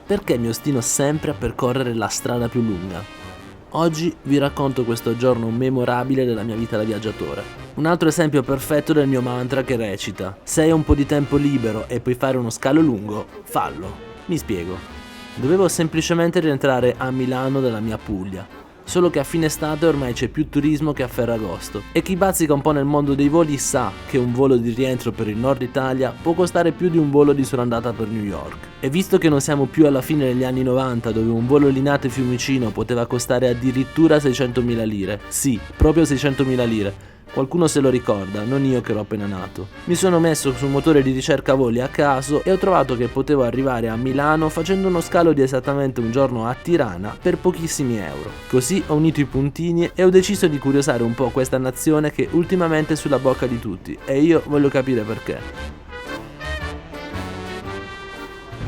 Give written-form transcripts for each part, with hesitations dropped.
perché mi ostino sempre a percorrere la strada più lunga? Oggi vi racconto questo giorno memorabile della mia vita da viaggiatore. Un altro esempio perfetto del mio mantra che recita: se hai un po' di tempo libero e puoi fare uno scalo lungo, fallo. Mi spiego. Dovevo semplicemente rientrare a Milano dalla mia Puglia. Solo che a fine estate ormai c'è più turismo che a Ferragosto e chi bazzica un po' nel mondo dei voli sa che un volo di rientro per il nord Italia può costare più di un volo di sola andata per New York. E visto che non siamo più alla fine degli anni 90 dove un volo Linate-Fiumicino poteva costare addirittura 600.000 lire, sì, proprio 600.000 lire, qualcuno se lo ricorda, non io che ero appena nato. Mi sono messo sul motore di ricerca voli a caso e ho trovato che potevo arrivare a Milano facendo uno scalo di esattamente un giorno a Tirana per pochissimi euro. Così ho unito i puntini e ho deciso di curiosare un po' questa nazione che ultimamente è sulla bocca di tutti e io voglio capire perché.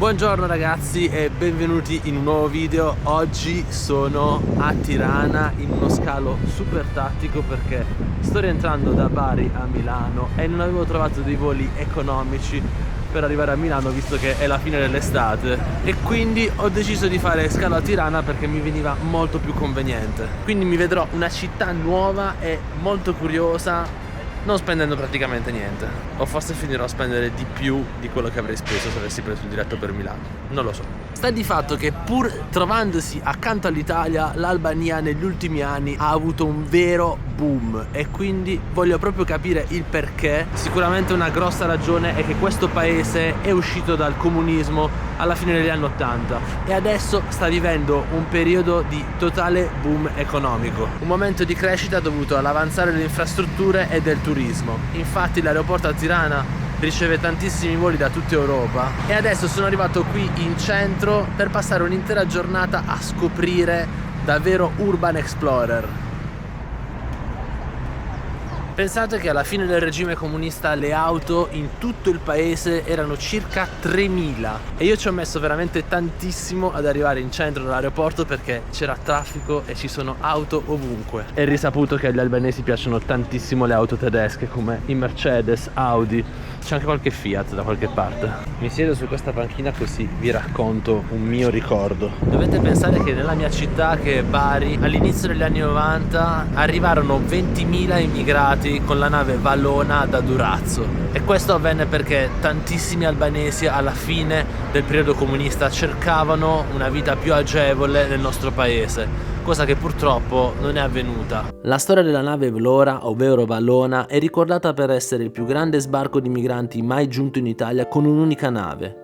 Buongiorno ragazzi e benvenuti in un nuovo video. Oggi sono a Tirana in uno scalo super tattico perché sto rientrando da Bari a Milano e non avevo trovato dei voli economici per arrivare a Milano visto che è la fine dell'estate e quindi ho deciso di fare scalo a Tirana perché mi veniva molto più conveniente. Quindi mi vedrò una città nuova e molto curiosa, non spendendo praticamente niente, o forse finirò a spendere di più di quello che avrei speso se avessi preso il diretto per Milano, non lo so. Sta di fatto che pur trovandosi accanto all'Italia, l'Albania negli ultimi anni ha avuto un vero boom e quindi voglio proprio capire il perché. Sicuramente una grossa ragione è che questo paese è uscito dal comunismo alla fine degli anni 80 e adesso sta vivendo un periodo di totale boom economico, un momento di crescita dovuto all'avanzare delle infrastrutture e del turismo. Infatti l'aeroporto a Tirana riceve tantissimi voli da tutta Europa e adesso sono arrivato qui in centro per passare un'intera giornata a scoprire davvero Urban Explorer. Pensate che alla fine del regime comunista le auto in tutto il paese erano circa 3.000 e io ci ho messo veramente tantissimo ad arrivare in centro dall'aeroporto perché c'era traffico e ci sono auto ovunque. È risaputo che agli albanesi piacciono tantissimo le auto tedesche come i Mercedes, Audi, c'è anche qualche Fiat da qualche parte. Mi siedo su questa panchina così vi racconto un mio ricordo. Dovete pensare che nella mia città, che è Bari, all'inizio degli anni 90 arrivarono 20.000 immigrati con la nave Vallona da Durazzo e questo avvenne perché tantissimi albanesi alla fine del periodo comunista cercavano una vita più agevole nel nostro paese, cosa che purtroppo non è avvenuta. La storia della nave Vlora, ovvero Vallona, è ricordata per essere il più grande sbarco di migranti mai giunto in Italia con un'unica nave.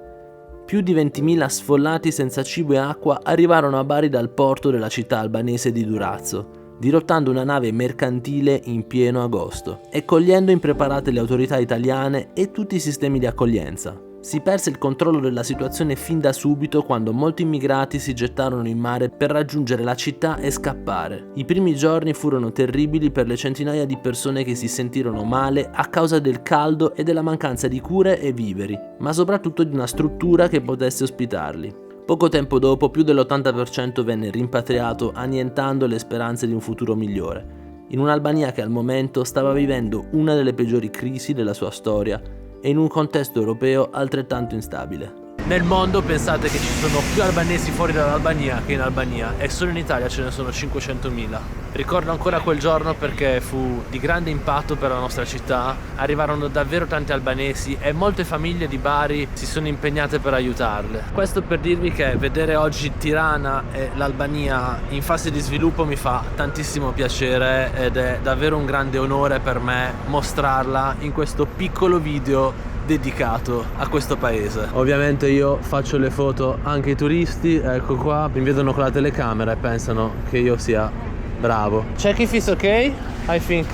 Più di 20.000 sfollati senza cibo e acqua arrivarono a Bari dal porto della città albanese di Durazzo, dirottando una nave mercantile in pieno agosto e cogliendo impreparate le autorità italiane e tutti i sistemi di accoglienza. Si perse il controllo della situazione fin da subito quando molti immigrati si gettarono in mare per raggiungere la città e scappare. I primi giorni furono terribili per le centinaia di persone che si sentirono male a causa del caldo e della mancanza di cure e viveri, ma soprattutto di una struttura che potesse ospitarli. Poco tempo dopo più dell'80% venne rimpatriato annientando le speranze di un futuro migliore, in un'Albania che al momento stava vivendo una delle peggiori crisi della sua storia e in un contesto europeo altrettanto instabile. Nel mondo pensate che ci sono più albanesi fuori dall'Albania che in Albania e solo in Italia ce ne sono 500.000. Ricordo ancora quel giorno perché fu di grande impatto per la nostra città, arrivarono davvero tanti albanesi e molte famiglie di Bari si sono impegnate per aiutarle. Questo per dirvi che vedere oggi Tirana e l'Albania in fase di sviluppo mi fa tantissimo piacere ed è davvero un grande onore per me mostrarla in questo piccolo video dedicato a questo paese. Ovviamente io faccio le foto anche ai turisti, ecco qua, mi vedono con la telecamera e pensano che io sia bravo. Check if it's okay. I think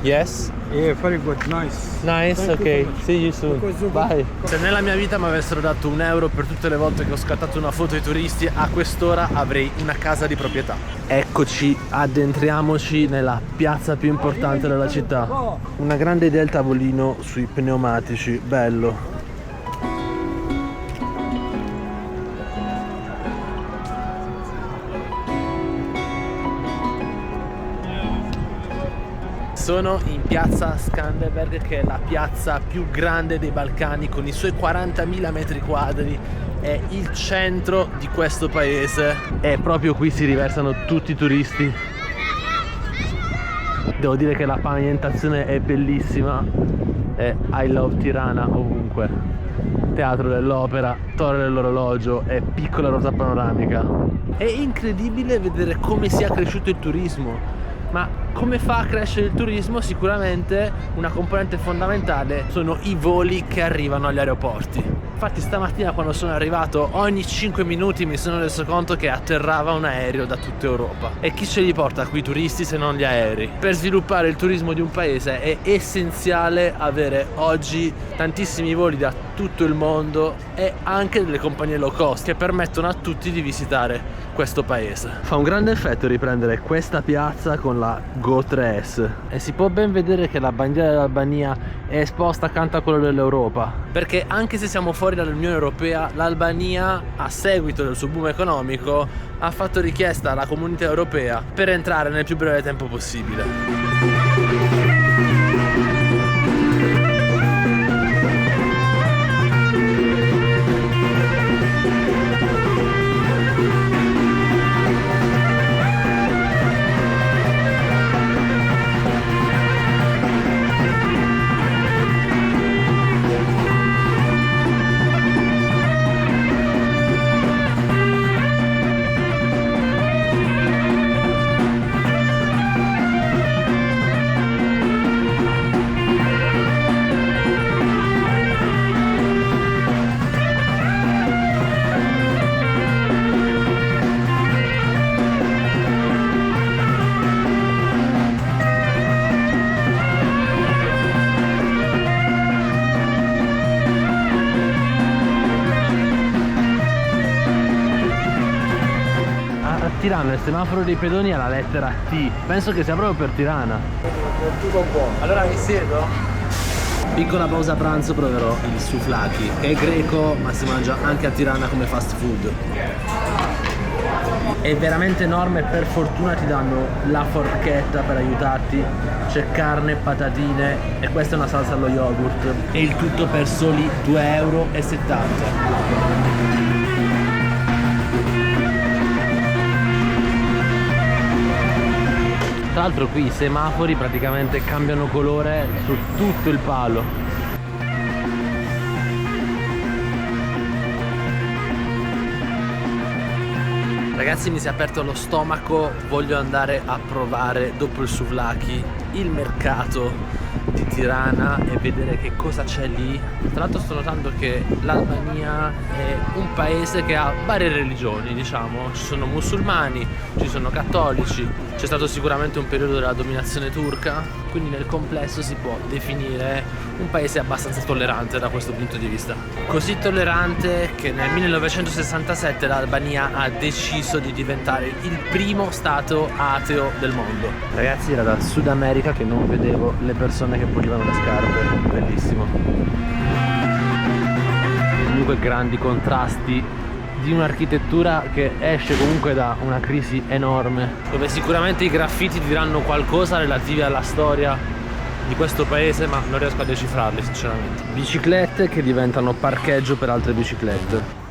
yes. Yeah, very good, nice. Nice, Thank ok. you so See you soon. Bye. Se nella mia vita mi avessero dato €1 per tutte le volte che ho scattato una foto ai turisti, a quest'ora avrei una casa di proprietà. Eccoci, addentriamoci nella piazza più importante della città. Una grande idea il tavolino sui pneumatici, bello. Sono in piazza Skanderberg, che è la piazza più grande dei Balcani, con i suoi 40.000 metri quadri è il centro di questo paese e proprio qui si riversano tutti i turisti. Devo dire che la pavimentazione è bellissima e I love Tirana ovunque. Teatro dell'Opera, Torre dell'Orologio e piccola rosa panoramica. È incredibile vedere come sia cresciuto il turismo. Ma come fa a crescere il turismo? Sicuramente una componente fondamentale sono i voli che arrivano agli aeroporti. Infatti stamattina quando sono arrivato ogni 5 minuti mi sono reso conto che atterrava un aereo da tutta Europa. E chi ce li porta qui i turisti se non gli aerei? Per sviluppare il turismo di un paese è essenziale avere oggi tantissimi voli da tutto il mondo e anche delle compagnie low cost che permettono a tutti di visitare questo paese. Fa un grande effetto riprendere questa piazza con la Go3S e si può ben vedere che la bandiera dell'Albania è esposta accanto a quella dell'Europa, perché anche se siamo fuori dall'Unione Europea, l'Albania, a seguito del suo boom economico, ha fatto richiesta alla Comunità Europea per entrare nel più breve tempo possibile. Tirana il semaforo dei pedoni ha la lettera T. Penso che sia proprio per Tirana. Tutto buono. Allora mi siedo? Piccola pausa pranzo, proverò il souvlaki, che è greco ma si mangia anche a Tirana come fast food. È veramente enorme, per fortuna ti danno la forchetta per aiutarti. C'è carne, patatine e questa è una salsa allo yogurt. E il tutto per soli 2,70 €. Tra l'altro qui i semafori praticamente cambiano colore su tutto il palo. Ragazzi, mi si è aperto lo stomaco, voglio andare a provare dopo il souvlaki il mercato di Tirana e vedere che cosa c'è lì. Tra l'altro sto notando che l'Albania è un paese che ha varie religioni, diciamo, ci sono musulmani, ci sono cattolici, c'è stato sicuramente un periodo della dominazione turca, quindi nel complesso si può definire un paese abbastanza tollerante da questo punto di vista. Così tollerante che nel 1967 l'Albania ha deciso di diventare il primo stato ateo del mondo. Ragazzi, era dal Sud America che non vedevo le persone che pulivano le scarpe, bellissimo. Comunque grandi contrasti di un'architettura che esce comunque da una crisi enorme, dove sicuramente i graffiti diranno qualcosa relativi alla storia di questo paese, ma non riesco a decifrarli sinceramente. Biciclette che diventano parcheggio per altre biciclette.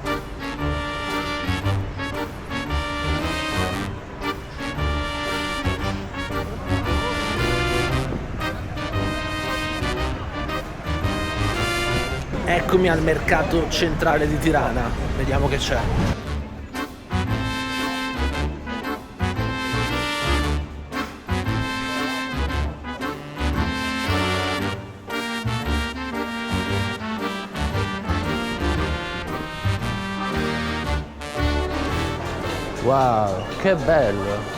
Eccomi al mercato centrale di Tirana, vediamo che c'è. Wow, che bello!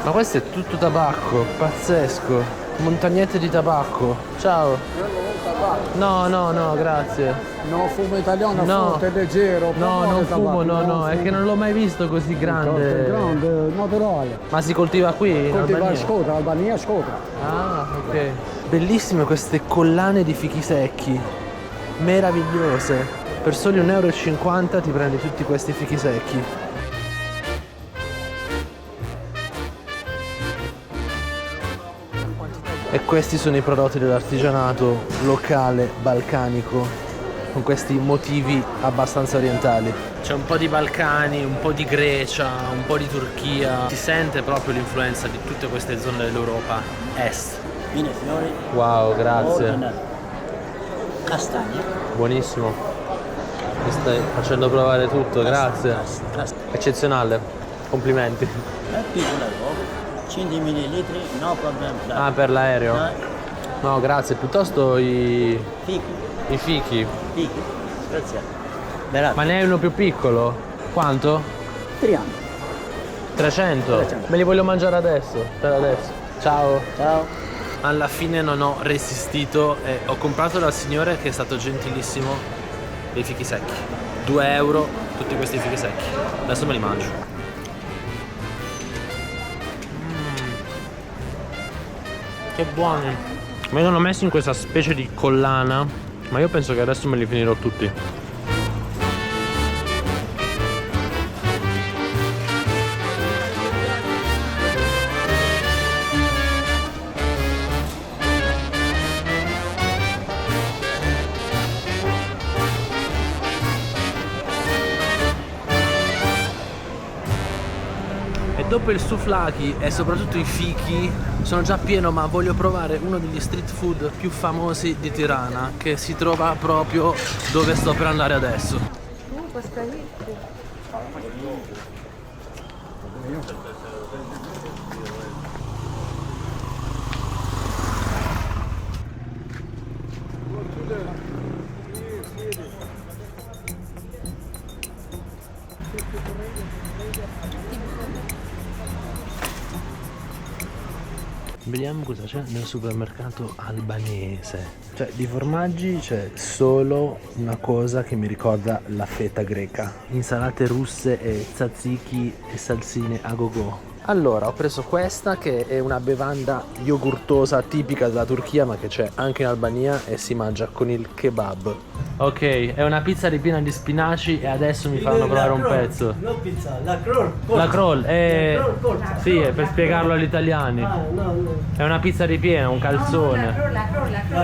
Ma questo è tutto tabacco, pazzesco. Montagnette di tabacco. Ciao. No, no, no, grazie. No fumo italiano, No. forte, leggero. No, non fumo, no, no, è fumo. che non l'ho mai visto così grande. Grande, naturale. Ma si coltiva qui in Coltiva a Albania? Scotra, Albania, Scotra. Ah, ok. Bellissime queste collane di fichi secchi. Meravigliose. Per soli 1,50 € ti prendi tutti questi fichi secchi. E questi sono i prodotti dell'artigianato locale balcanico, con questi motivi abbastanza orientali. C'è un po' di Balcani, un po' di Grecia, un po' di Turchia. Si sente proprio l'influenza di tutte queste zone dell'Europa Est. Mine fiori, Wow, grazie. ordine, castagne. Buonissimo. Mi stai facendo provare tutto, grazie. Eccezionale. Complimenti. Piccola roba, 5 ml, no problem. Ah, per l'aereo? No, grazie. Piuttosto i Fichi, fichi. fichi, speziali. Berato. Ma ne hai uno più piccolo? Quanto? 300. 300? 300. Me li voglio mangiare adesso, per adesso. Ciao. Ciao. Alla fine non ho resistito e ho comprato dal signore, che è stato gentilissimo, dei fichi secchi. 2 euro tutti questi fichi secchi. Adesso me li mangio. Che buoni. Mi hanno messi in questa specie di collana, ma io penso che adesso me li finirò tutti. E dopo il souvlaki e soprattutto i fichi sono già pieno, ma voglio provare uno degli street food più famosi di Tirana, che si trova proprio dove sto per andare adesso. Vediamo cosa c'è nel supermercato albanese. Cioè, di formaggi c'è solo una cosa che mi ricorda la feta greca. Insalate russe e tzatziki e salsine a go-go. Allora, ho preso questa, che è una bevanda yogurtosa tipica della Turchia, ma che c'è anche in Albania e si mangia con il kebab. Ok, è una pizza ripiena di spinaci e adesso mi fanno provare un pezzo. No pizza, la crawl. La crawl, sì, è per spiegarlo agli italiani. No. È una pizza ripiena, un calzone.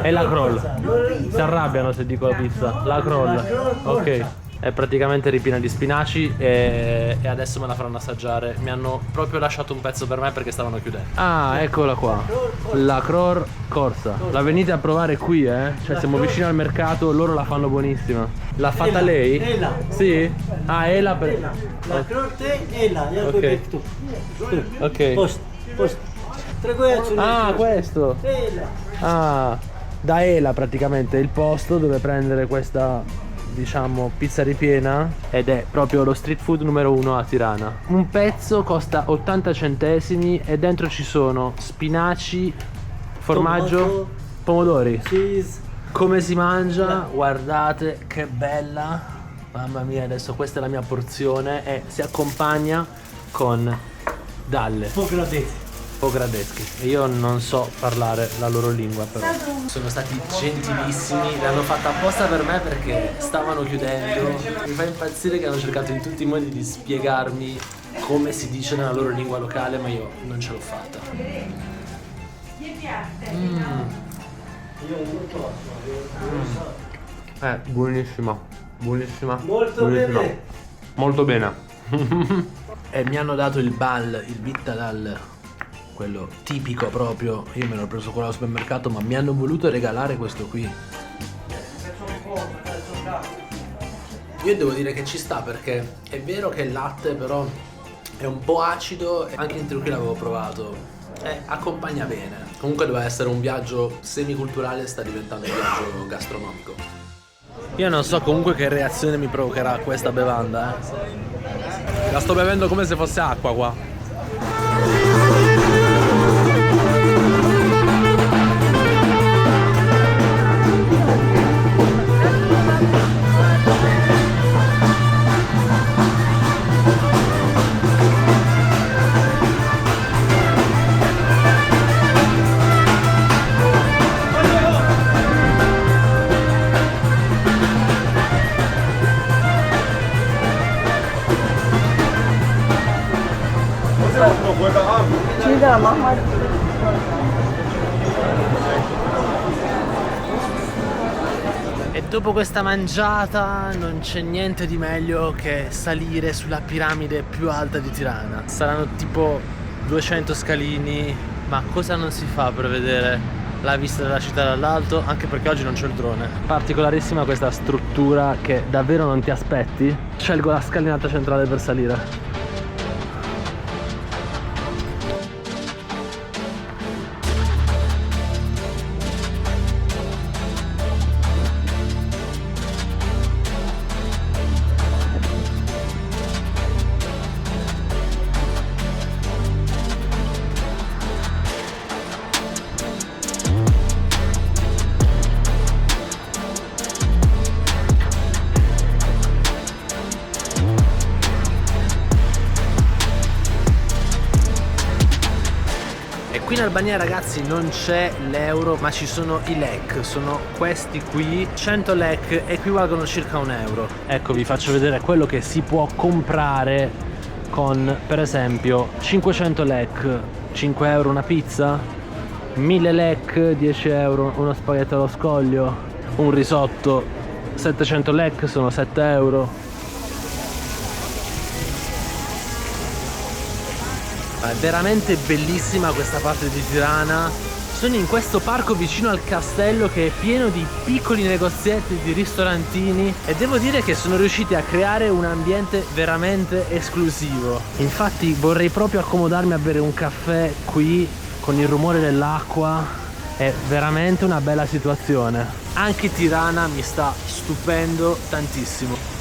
È la crawl. Si arrabbiano se dico la pizza. La crawl. Ok. È praticamente ripiena di spinaci e adesso me la faranno assaggiare. Mi hanno proprio lasciato un pezzo per me perché stavano chiudendo. Ah, eccola qua. La crawl corsa. La venite a provare qui, eh? Cioè siamo vicino al mercato, loro la fanno buonissima. L'ha fatta lei? Ela. Sì? Ah, Ela per... La crawl te, ela. Ok. Ok. Post. Ah, questo. Ela. Ah, da Ela praticamente, il posto dove prendere questa, diciamo, pizza ripiena, ed è proprio lo street food numero 1 a Tirana. Un pezzo costa 80 centesimi e dentro ci sono spinaci, formaggio, Tomato, pomodori. cheese. Come si mangia? Guardate che bella. Mamma mia, adesso questa è la mia porzione e si accompagna con dalle pogradeschi. E io non so parlare la loro lingua, però sono stati gentilissimi, l'hanno fatta apposta per me perché stavano chiudendo. Mi fa impazzire che hanno cercato in tutti i modi di spiegarmi come si dice nella loro lingua locale, ma io non ce l'ho fatta. Buonissima. Buonissima. Molto buonissima. bene. Molto bene. E mi hanno dato il bal, il bitta dal, quello tipico proprio. Io me l'ho preso quello al supermercato, ma mi hanno voluto regalare questo qui. Io devo dire che ci sta, perché è vero che il latte però è un po' acido, e anche in Turchia l'avevo provato. Accompagna bene. Comunque doveva essere un viaggio semiculturale, sta diventando un viaggio gastronomico. Io non so comunque che reazione mi provocherà questa bevanda, La sto bevendo come se fosse acqua qua. E dopo questa mangiata non c'è niente di meglio che salire sulla piramide più alta di Tirana. Saranno tipo 200 scalini, ma cosa non si fa per vedere la vista della città dall'alto? Anche perché oggi non c'è il drone. Particolarissima questa struttura che davvero non ti aspetti. Scelgo la scalinata centrale per salire. Qui in Albania, ragazzi, non c'è l'euro, ma ci sono i lek. Sono questi qui, 100 lek, equivalgono circa €1. Ecco, vi faccio vedere quello che si può comprare con, per esempio, 500 lek, 5 euro una pizza, 1000 lek, 10 euro uno spaghetto allo scoglio, un risotto, 700 lek sono 7 euro. È veramente bellissima questa parte di Tirana. Sono in questo parco vicino al castello che è pieno di piccoli negozietti, di ristorantini, e devo dire che sono riusciti a creare un ambiente veramente esclusivo. Infatti vorrei proprio accomodarmi a bere un caffè qui con il rumore dell'acqua. È veramente una bella situazione. Anche Tirana mi sta stupendo tantissimo.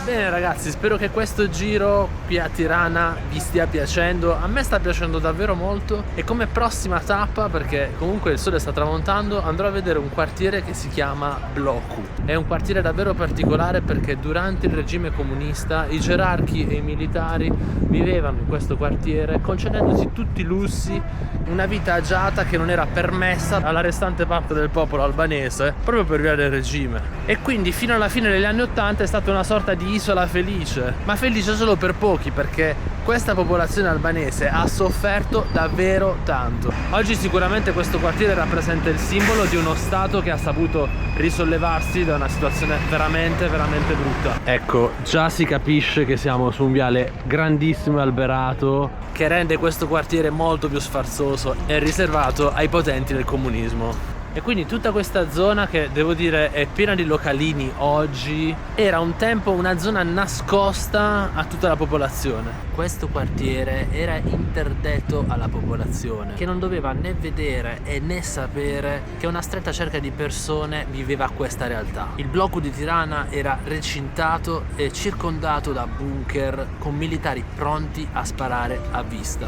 Bene ragazzi, spero che questo giro qui a Tirana vi stia piacendo. A me sta piacendo davvero molto, e come prossima tappa, perché comunque il sole sta tramontando, andrò a vedere un quartiere che si chiama Bloku. È un quartiere davvero particolare perché durante il regime comunista i gerarchi e i militari vivevano in questo quartiere concedendosi tutti i lussi, una vita agiata che non era permessa alla restante parte del popolo albanese proprio per via del regime. E quindi fino alla fine degli anni '80 è stata una sorta di isola felice, ma felice solo per pochi, perché questa popolazione albanese ha sofferto davvero tanto. Oggi sicuramente questo quartiere rappresenta il simbolo di uno stato che ha saputo risollevarsi da una situazione veramente brutta. Ecco, già si capisce che siamo su un viale grandissimo e alberato che rende questo quartiere molto più sfarzoso e riservato ai potenti del comunismo. E quindi tutta questa zona, che devo dire è piena di localini oggi, era un tempo una zona nascosta a tutta la popolazione. Questo quartiere era interdetto alla popolazione, che non doveva né vedere e né sapere che una stretta cerca di persone viveva questa realtà. Il blocco di Tirana era recintato e circondato da bunker con militari pronti a sparare a vista.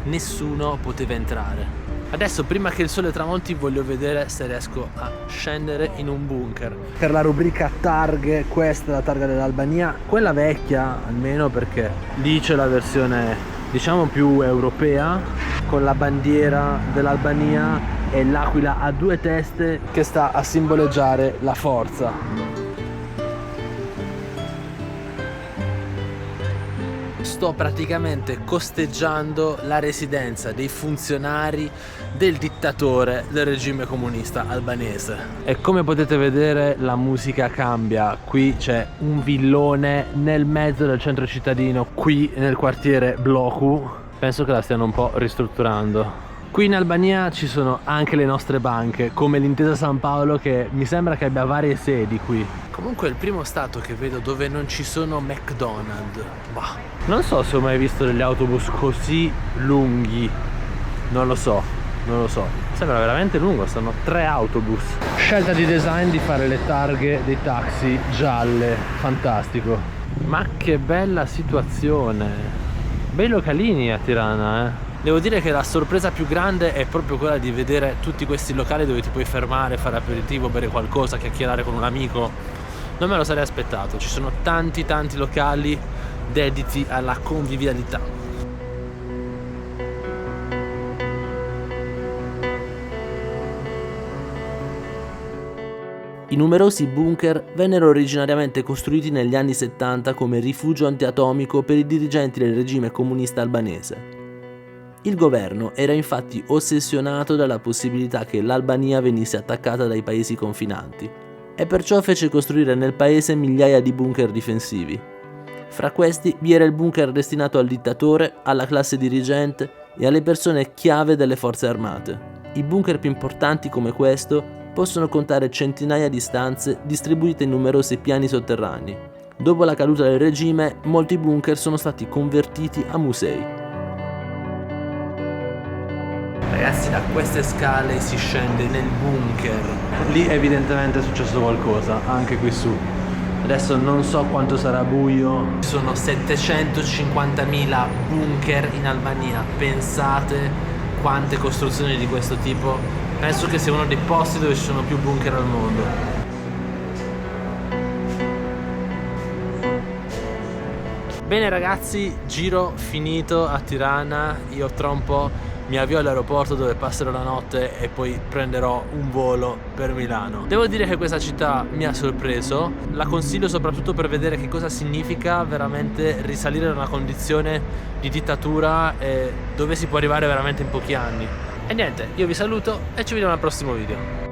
Nessuno poteva entrare. Adesso, prima che il sole tramonti, voglio vedere se riesco a scendere in un bunker. Per la rubrica targhe, questa è la targa dell'Albania, quella vecchia almeno, perché lì c'è la versione diciamo più europea, con la bandiera dell'Albania e l'aquila a due teste che sta a simboleggiare la forza. Sto praticamente costeggiando la residenza dei funzionari del dittatore del regime comunista albanese. E come potete vedere la musica cambia. Qui c'è un villone nel mezzo del centro cittadino, qui nel quartiere Bloku. Penso che la stiano un po' ristrutturando. Qui in Albania ci sono anche le nostre banche, come l'Intesa San Paolo, che mi sembra che abbia varie sedi qui. Comunque è il primo stato che vedo dove non ci sono McDonald's. Bah. Non so se ho mai visto degli autobus così lunghi. Non lo so. Sembra veramente lungo, sono 3 autobus. Scelta di design di fare le targhe dei taxi gialle, fantastico. Ma che bella situazione. Bei localini a Tirana, eh. Devo dire che la sorpresa più grande è proprio quella di vedere tutti questi locali dove ti puoi fermare, fare aperitivo, bere qualcosa, chiacchierare con un amico. Non me lo sarei aspettato. Ci sono tanti locali dediti alla convivialità. I numerosi bunker vennero originariamente costruiti negli anni 70 come rifugio antiatomico per i dirigenti del regime comunista albanese. Il governo era infatti ossessionato dalla possibilità che l'Albania venisse attaccata dai paesi confinanti e perciò fece costruire nel paese migliaia di bunker difensivi. Fra questi vi era il bunker destinato al dittatore, alla classe dirigente e alle persone chiave delle forze armate. I bunker più importanti come questo possono contare centinaia di stanze distribuite in numerosi piani sotterranei. Dopo la caduta del regime, molti bunker sono stati convertiti a musei. Ragazzi, da queste scale si scende nel bunker. Lì evidentemente è successo qualcosa, anche qui su. Adesso non so quanto sarà buio. Ci sono 750.000 bunker in Albania. Pensate quante costruzioni di questo tipo. Penso che sia uno dei posti dove ci sono più bunker al mondo. Bene ragazzi, giro finito a Tirana. Io tra un po' mi avvio all'aeroporto dove passerò la notte e poi prenderò un volo per Milano. Devo dire che questa città mi ha sorpreso, la consiglio soprattutto per vedere che cosa significa veramente risalire da una condizione di dittatura dove si può arrivare veramente in pochi anni. E niente, io vi saluto e ci vediamo al prossimo video.